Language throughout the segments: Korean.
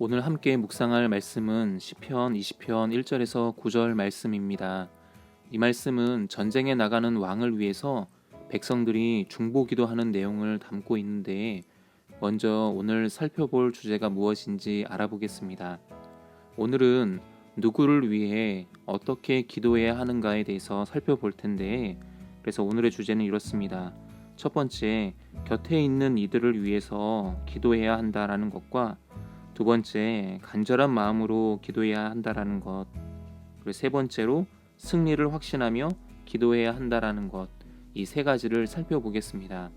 오늘 함께 묵상할 말씀은 시편 20편 1절에서 9절 말씀입니다. 이 말씀은 전쟁에 나가는 왕을 위해서 백성들이 중보기도하는 내용을 담고 있는데, 먼저 오늘 살펴볼 주제가 무엇인지 알아보겠습니다. 오늘은 누구를 위해 어떻게 기도해야 하는가에 대해서 살펴볼 텐데, 그래서 오늘의 주제는 이렇습니다. 첫 번째, 곁에 있는 이들을 위해서 기도해야 한다라는 것과, 두 번째, 간절한 마음으로 기도해야 한다라는 것, 그리고 세 번째로 승리를 확신하며 기도해야 한다라는 것, 이 세 가지를 살펴보겠습니다.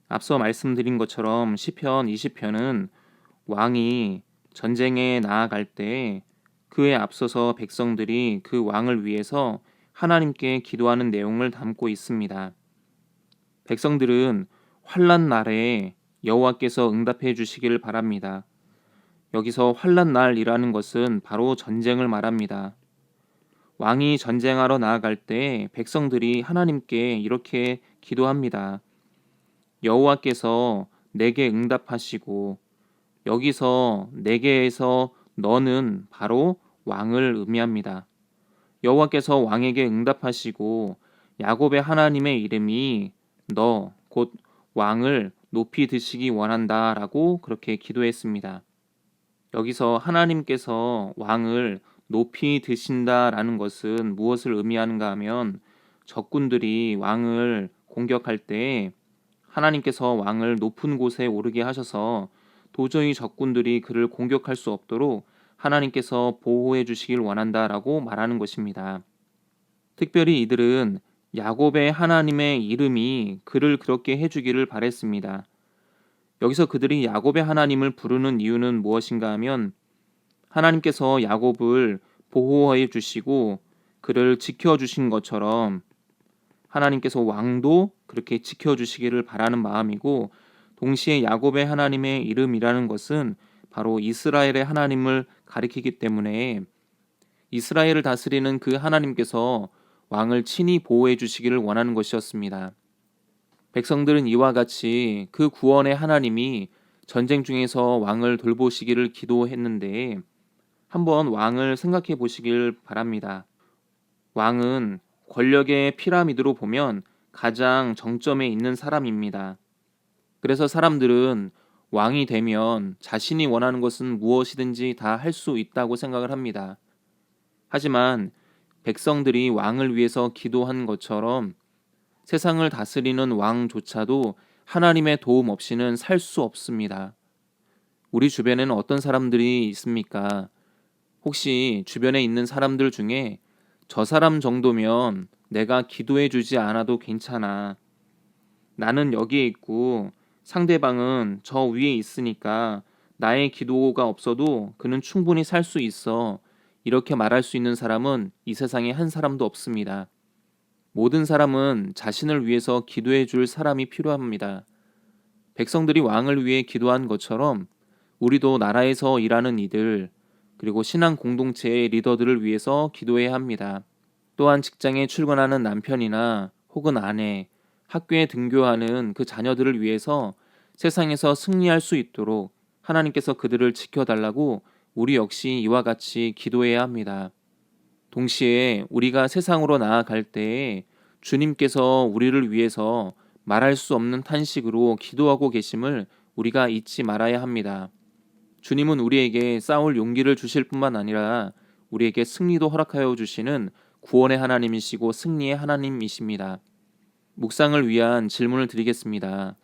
앞서 말씀드린 것처럼 시편 20편은 왕이 전쟁에 나아갈 때 그에 앞서서 백성들이 그 왕을 위해서 하나님께 기도하는 내용을 담고 있습니다. 백성들은 환난 날에 여호와께서 응답해 주시기를 바랍니다. 여기서 환난 날이라는 것은 바로 전쟁을 말합니다. 왕이 전쟁하러 나아갈 때 백성들이 하나님께 이렇게 기도합니다. 여호와께서 내게 응답하시고, 여기서 내게에서 너는 바로 왕을 의미합니다. 여호와께서 왕에게 응답하시고 야곱의 하나님의 이름이 너, 곧 왕을 높이 드시기 원한다라고 그렇게 기도했습니다. 여기서 하나님께서 왕을 높이 드신다라는 것은 무엇을 의미하는가 하면, 적군들이 왕을 공격할 때 하나님께서 왕을 높은 곳에 오르게 하셔서 도저히 적군들이 그를 공격할 수 없도록 하나님께서 보호해 주시길 원한다라고 말하는 것입니다. 특별히 이들은 야곱의 하나님의 이름이 그를 그렇게 해주기를 바랬습니다. 여기서 그들이 야곱의 하나님을 부르는 이유는 무엇인가 하면, 하나님께서 야곱을 보호해 주시고 그를 지켜주신 것처럼 하나님께서 왕도 그렇게 지켜주시기를 바라는 마음이고, 동시에 야곱의 하나님의 이름이라는 것은 바로 이스라엘의 하나님을 가리키기 때문에 이스라엘을 다스리는 그 하나님께서 왕을 친히 보호해 주시기를 원하는 것이었습니다. 백성들은 이와 같이 그 구원의 하나님이 전쟁 중에서 왕을 돌보시기를 기도했는데, 한번 왕을 생각해 보시길 바랍니다. 왕은 권력의 피라미드로 보면 가장 정점에 있는 사람입니다. 그래서 사람들은 왕이 되면 자신이 원하는 것은 무엇이든지 다 할 수 있다고 생각을 합니다. 하지만 백성들이 왕을 위해서 기도한 것처럼 세상을 다스리는 왕조차도 하나님의 도움 없이는 살 수 없습니다. 우리 주변에는 어떤 사람들이 있습니까? 혹시 주변에 있는 사람들 중에 저 사람 정도면 내가 기도해 주지 않아도 괜찮아, 나는 여기에 있고 상대방은 저 위에 있으니까 나의 기도가 없어도 그는 충분히 살 수 있어, 이렇게 말할 수 있는 사람은 이 세상에 한 사람도 없습니다. 모든 사람은 자신을 위해서 기도해 줄 사람이 필요합니다. 백성들이 왕을 위해 기도한 것처럼 우리도 나라에서 일하는 이들, 그리고 신앙 공동체의 리더들을 위해서 기도해야 합니다. 또한 직장에 출근하는 남편이나 혹은 아내, 학교에 등교하는 그 자녀들을 위해서 세상에서 승리할 수 있도록 하나님께서 그들을 지켜달라고 우리 역시 이와 같이 기도해야 합니다. 동시에 우리가 세상으로 나아갈 때에 주님께서 우리를 위해서 말할 수 없는 탄식으로 기도하고 계심을 우리가 잊지 말아야 합니다. 주님은 우리에게 싸울 용기를 주실 뿐만 아니라 우리에게 승리도 허락하여 주시는 구원의 하나님이시고 승리의 하나님이십니다. 묵상을 위한 질문을 드리겠습니다.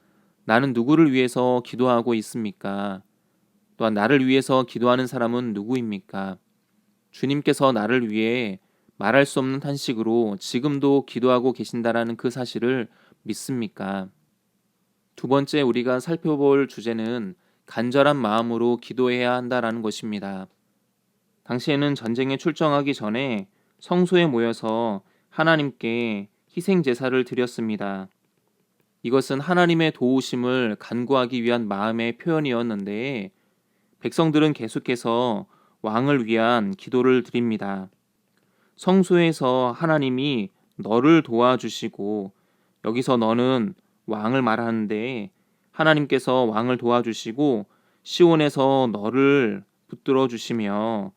나는 누구를 위해서 기도하고 있습니까? 또한 나를 위해서 기도하는 사람은 누구입니까? 주님께서 나를 위해 말할 수 없는 탄식으로 지금도 기도하고 계신다라는 그 사실을 믿습니까? 두 번째, 우리가 살펴볼 주제는 간절한 마음으로 기도해야 한다라는 것입니다. 당시에는 전쟁에 출정하기 전에 성소에 모여서 하나님께 희생 제사를 드렸습니다. 이것은 하나님의 도우심을 간구하기 위한 마음의 표현이었는데, 백성들은 계속해서 왕을 위한 기도를 드립니다. 성소에서 하나님이 너를 도와주시고, 여기서 너는 왕을 말하는데 하나님께서 왕을 도와주시고 시온에서 너를 붙들어 주시며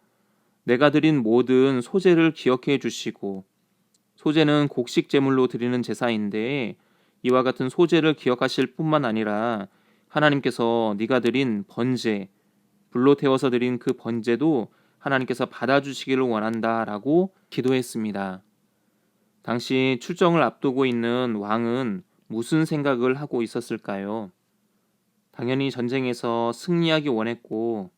내가 드린 모든 소제를 기억해 주시고, 소제는 곡식 제물로 드리는 제사인데 이와 같은 소제를 기억하실 뿐만 아니라 하나님께서 네가 드린 번제, 불로 태워서 드린 그 번제도 하나님께서 받아주시기를 원한다라고 기도했습니다. 당시 출정을 앞두고 있는 왕은 무슨 생각을 하고 있었을까요? 당연히 전쟁에서 승리하기 원했고,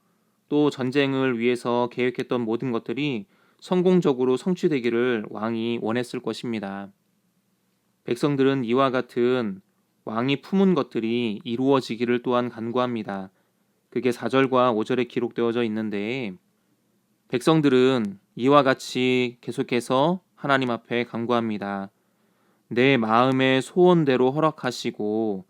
또 전쟁을 위해서 계획했던 모든 것들이 성공적으로 성취되기를 왕이 원했을 것입니다. 백성들은 이와 같은 왕이 품은 것들이 이루어지기를 또한 간구합니다. 그게 4절과 5절에 기록되어져 있는데, 백성들은 이와 같이 계속해서 하나님 앞에 간구합니다. 내 마음의 소원대로 허락하시고,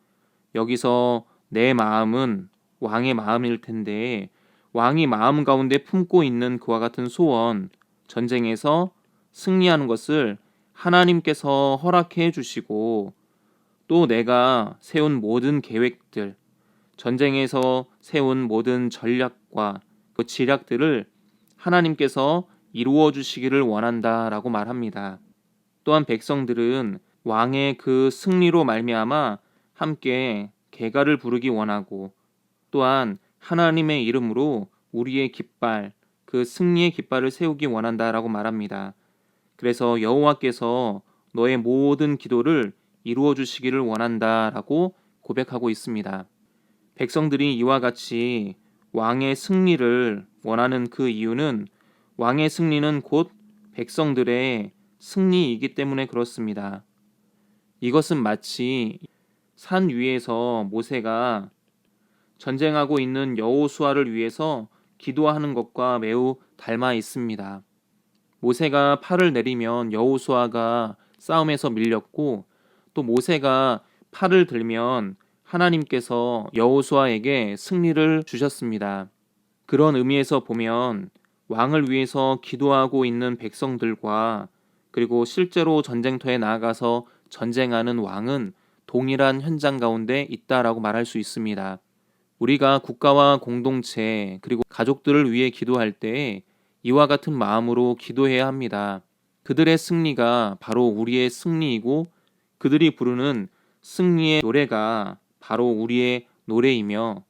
여기서 내 마음은 왕의 마음일 텐데 왕이 마음 가운데 품고 있는 그와 같은 소원, 전쟁에서 승리하는 것을 하나님께서 허락해 주시고, 또 내가 세운 모든 계획들, 전쟁에서 세운 모든 전략과 그 지략들을 하나님께서 이루어 주시기를 원한다라고 말합니다. 또한 백성들은 왕의 그 승리로 말미암아 함께 개가를 부르기 원하고, 또한 하나님의 이름으로 우리의 깃발, 그 승리의 깃발을 세우기 원한다라고 말합니다. 그래서 여호와께서 너의 모든 기도를 이루어 주시기를 원한다라고 고백하고 있습니다. 백성들이 이와 같이 왕의 승리를 원하는 그 이유는 왕의 승리는 곧 백성들의 승리이기 때문에 그렇습니다. 이것은 마치 산 위에서 모세가 전쟁하고 있는 여호수아를 위해서 기도하는 것과 매우 닮아 있습니다. 모세가 팔을 내리면 여호수아가 싸움에서 밀렸고, 또 모세가 팔을 들면 하나님께서 여호수아에게 승리를 주셨습니다. 그런 의미에서 보면 왕을 위해서 기도하고 있는 백성들과, 그리고 실제로 전쟁터에 나아가서 전쟁하는 왕은 동일한 현장 가운데 있다라고 말할 수 있습니다. 우리가 국가와 공동체 그리고 가족들을 위해 기도할 때 이와 같은 마음으로 기도해야 합니다. 그들의 승리가 바로 우리의 승리이고, 그들이 부르는 승리의 노래가 바로 우리의 노래이며,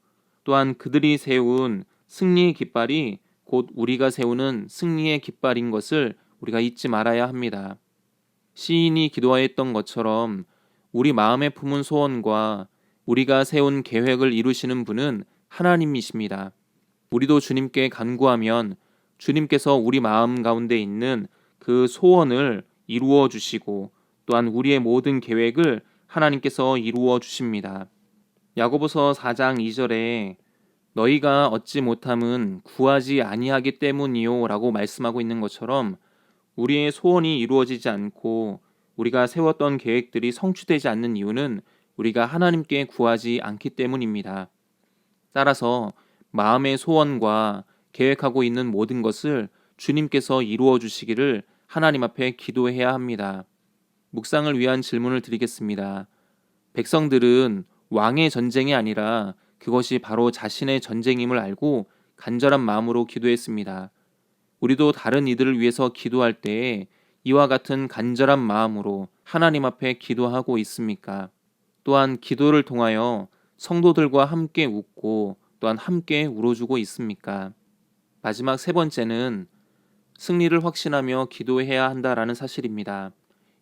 또한 그들이 세운 승리의 깃발이 곧 우리가 세우는 승리의 깃발인 것을 우리가 잊지 말아야 합니다. 시인이 기도하였던 것처럼 우리 마음에 품은 소원과 우리가 세운 계획을 이루시는 분은 하나님이십니다. 우리도 주님께 간구하면 주님께서 우리 마음 가운데 있는 그 소원을 이루어 주시고, 또한 우리의 모든 계획을 하나님께서 이루어 주십니다. 야고보서 4장 2절에 너희가 얻지 못함은 구하지 아니하기 때문이요 라고 말씀하고 있는 것처럼, 우리의 소원이 이루어지지 않고 우리가 세웠던 계획들이 성취되지 않는 이유는 우리가 하나님께 구하지 않기 때문입니다. 따라서 마음의 소원과 계획하고 있는 모든 것을 주님께서 이루어 주시기를 하나님 앞에 기도해야 합니다. 묵상을 위한 질문을 드리겠습니다. 백성들은 왕의 전쟁이 아니라 그것이 바로 자신의 전쟁임을 알고 간절한 마음으로 기도했습니다. 우리도 다른 이들을 위해서 기도할 때에 이와 같은 간절한 마음으로 하나님 앞에 기도하고 있습니까? 또한 기도를 통하여 성도들과 함께 웃고 또한 함께 울어주고 있습니까? 마지막 세 번째는 승리를 확신하며 기도해야 한다라는 사실입니다.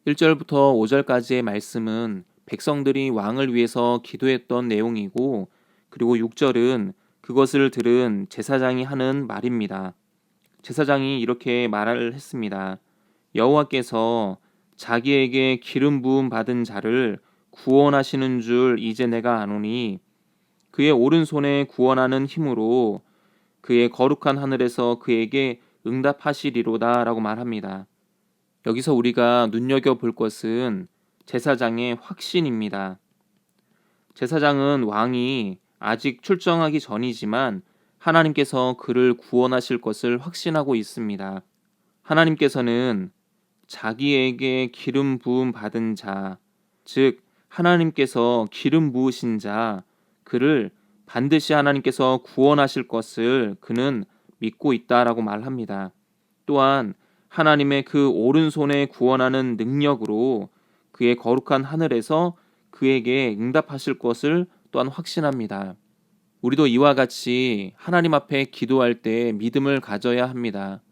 1절부터 5절까지의 말씀은 백성들이 왕을 위해서 기도했던 내용이고, 그리고 6절은 그것을 들은 제사장이 하는 말입니다. 제사장이 이렇게 말을 했습니다. 여호와께서 자기에게 기름 부음 받은 자를 구원하시는 줄 이제 내가 아노니, 그의 오른손에 구원하는 힘으로 그의 거룩한 하늘에서 그에게 응답하시리로다 라고 말합니다. 여기서 우리가 눈여겨볼 것은 제사장의 확신입니다. 제사장은 왕이 아직 출정하기 전이지만 하나님께서 그를 구원하실 것을 확신하고 있습니다. 하나님께서는 자기에게 기름 부음 받은 자, 즉 하나님께서 기름 부으신 자, 그를 반드시 하나님께서 구원하실 것을 그는 믿고 있다라고 말합니다. 또한 하나님의 그 오른손에 구원하는 능력으로 그의 거룩한 하늘에서 그에게 응답하실 것을 또한 확신합니다. 우리도 이와 같이 하나님 앞에 기도할 때 믿음을 가져야 합니다.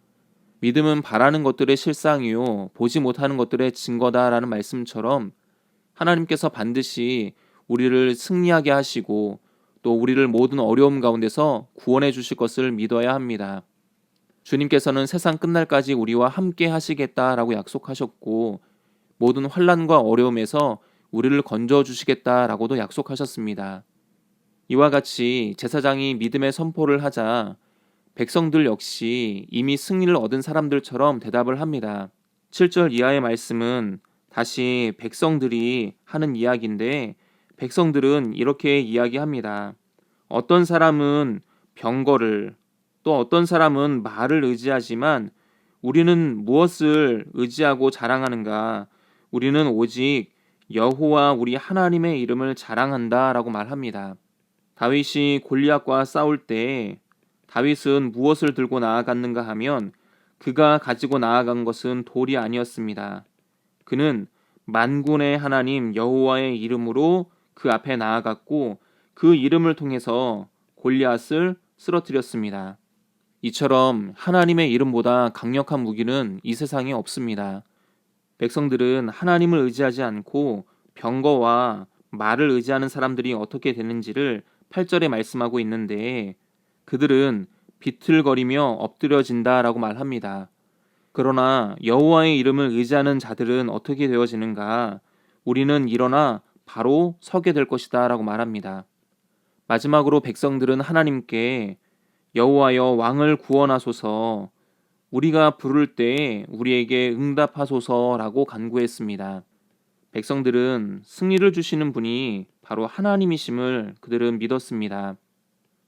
믿음은 바라는 것들의 실상이요 보지 못하는 것들의 증거다라는 말씀처럼 하나님께서 반드시 우리를 승리하게 하시고 또 우리를 모든 어려움 가운데서 구원해 주실 것을 믿어야 합니다. 주님께서는 세상 끝날까지 우리와 함께 하시겠다라고 약속하셨고 모든 환난과 어려움에서 우리를 건져 주시겠다라고도 약속하셨습니다. 이와 같이 제사장이 믿음의 선포를 하자 백성들 역시 이미 승리를 얻은 사람들처럼 대답을 합니다. 7절 이하의 말씀은 다시 백성들이 하는 이야기인데 백성들은 이렇게 이야기합니다. 어떤 사람은 병거를 또 어떤 사람은 말을 의지하지만 우리는 무엇을 의지하고 자랑하는가? 우리는 오직 여호와 우리 하나님의 이름을 자랑한다라고 말합니다. 다윗이 골리앗과 싸울 때 다윗은 무엇을 들고 나아갔는가 하면 그가 가지고 나아간 것은 돌이 아니었습니다. 그는 만군의 하나님 여호와의 이름으로 그 앞에 나아갔고 그 이름을 통해서 골리앗을 쓰러뜨렸습니다. 이처럼 하나님의 이름보다 강력한 무기는 이 세상에 없습니다. 백성들은 하나님을 의지하지 않고 병거와 말을 의지하는 사람들이 어떻게 되는지를 8절에 말씀하고 있는데 그들은 비틀거리며 엎드려진다라고 말합니다. 그러나 여호와의 이름을 의지하는 자들은 어떻게 되어지는가? 우리는 일어나 바로 서게 될 것이다 라고 말합니다. 마지막으로 백성들은 하나님께 여호와여 왕을 구원하소서 우리가 부를 때 우리에게 응답하소서라고 간구했습니다. 백성들은 승리를 주시는 분이 바로 하나님이심을 그들은 믿었습니다.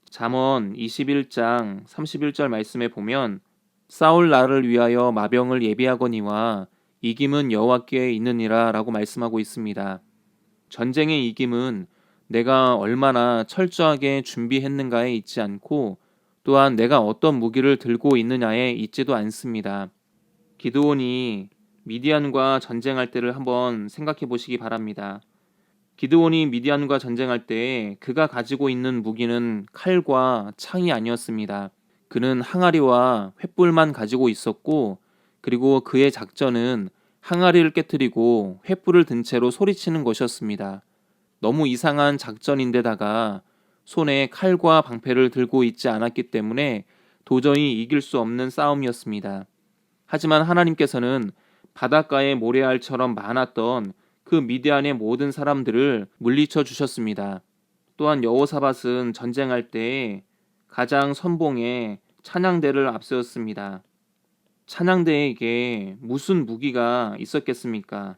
잠언 21장 31절 말씀에 보면 싸울 날을 위하여 마병을 예비하거니와 이김은 여호와께 있느니라 라고 말씀하고 있습니다. 전쟁의 이김은 내가 얼마나 철저하게 준비했는가에 있지 않고 또한 내가 어떤 무기를 들고 있느냐에 있지도 않습니다. 기드온이 미디안과 전쟁할 때를 한번 생각해 보시기 바랍니다. 기드온이 미디안과 전쟁할 때 그가 가지고 있는 무기는 칼과 창이 아니었습니다. 그는 항아리와 횃불만 가지고 있었고 그리고 그의 작전은 항아리를 깨뜨리고 횃불을 든 채로 소리치는 것이었습니다. 너무 이상한 작전인데다가 손에 칼과 방패를 들고 있지 않았기 때문에 도저히 이길 수 없는 싸움이었습니다. 하지만 하나님께서는 바닷가의 모래알처럼 많았던 그 미디안의 모든 사람들을 물리쳐 주셨습니다. 또한 여호사밧은 전쟁할 때 가장 선봉에 찬양대를 앞세웠습니다. 찬양대에게 무슨 무기가 있었겠습니까?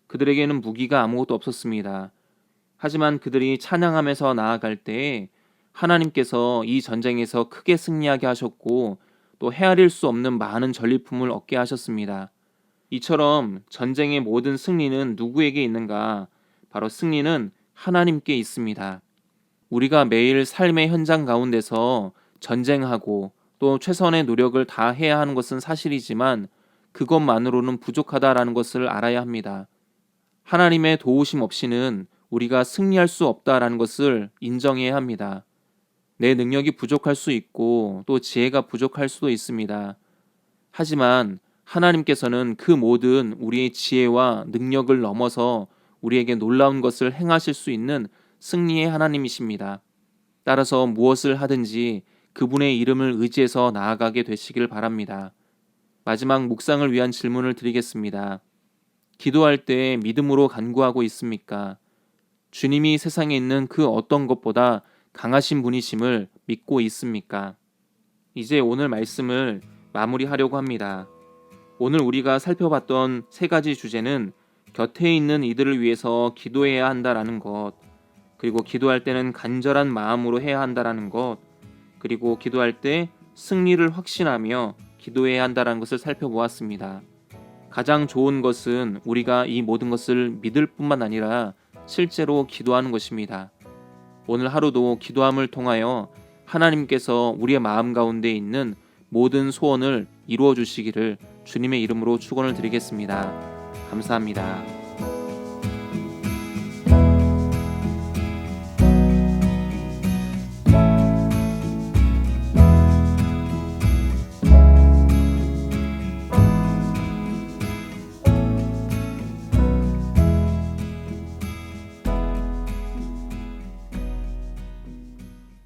그들에게는 무기가 아무것도 없었습니다. 하지만 그들이 찬양하면서 나아갈 때 하나님께서 이 전쟁에서 크게 승리하게 하셨고 또 헤아릴 수 없는 많은 전리품을 얻게 하셨습니다. 이처럼 전쟁의 모든 승리는 누구에게 있는가? 바로 승리는 하나님께 있습니다. 우리가 매일 삶의 현장 가운데서 전쟁하고 또 최선의 노력을 다해야 하는 것은 사실이지만 그것만으로는 부족하다라는 것을 알아야 합니다. 하나님의 도우심 없이는 우리가 승리할 수 없다라는 것을 인정해야 합니다. 내 능력이 부족할 수 있고 또 지혜가 부족할 수도 있습니다. 하지만 하나님께서는 그 모든 우리의 지혜와 능력을 넘어서 우리에게 놀라운 것을 행하실 수 있는 승리의 하나님이십니다. 따라서 무엇을 하든지 그분의 이름을 의지해서 나아가게 되시길 바랍니다. 마지막 묵상을 위한 질문을 드리겠습니다. 기도할 때 믿음으로 간구하고 있습니까? 주님이 세상에 있는 그 어떤 것보다 강하신 분이심을 믿고 있습니까? 이제 오늘 말씀을 마무리하려고 합니다. 오늘 우리가 살펴봤던 세 가지 주제는 곁에 있는 이들을 위해서 기도해야 한다라는 것, 그리고 기도할 때는 간절한 마음으로 해야 한다라는 것, 그리고 기도할 때 승리를 확신하며 기도해야 한다라는 것을 살펴보았습니다. 가장 좋은 것은 우리가 이 모든 것을 믿을 뿐만 아니라 실제로 기도하는 것입니다. 오늘 하루도 기도함을 통하여 하나님께서 우리의 마음 가운데 있는 모든 소원을 이루어 주시기를 주님의 이름으로 축원을 드리겠습니다. 감사합니다.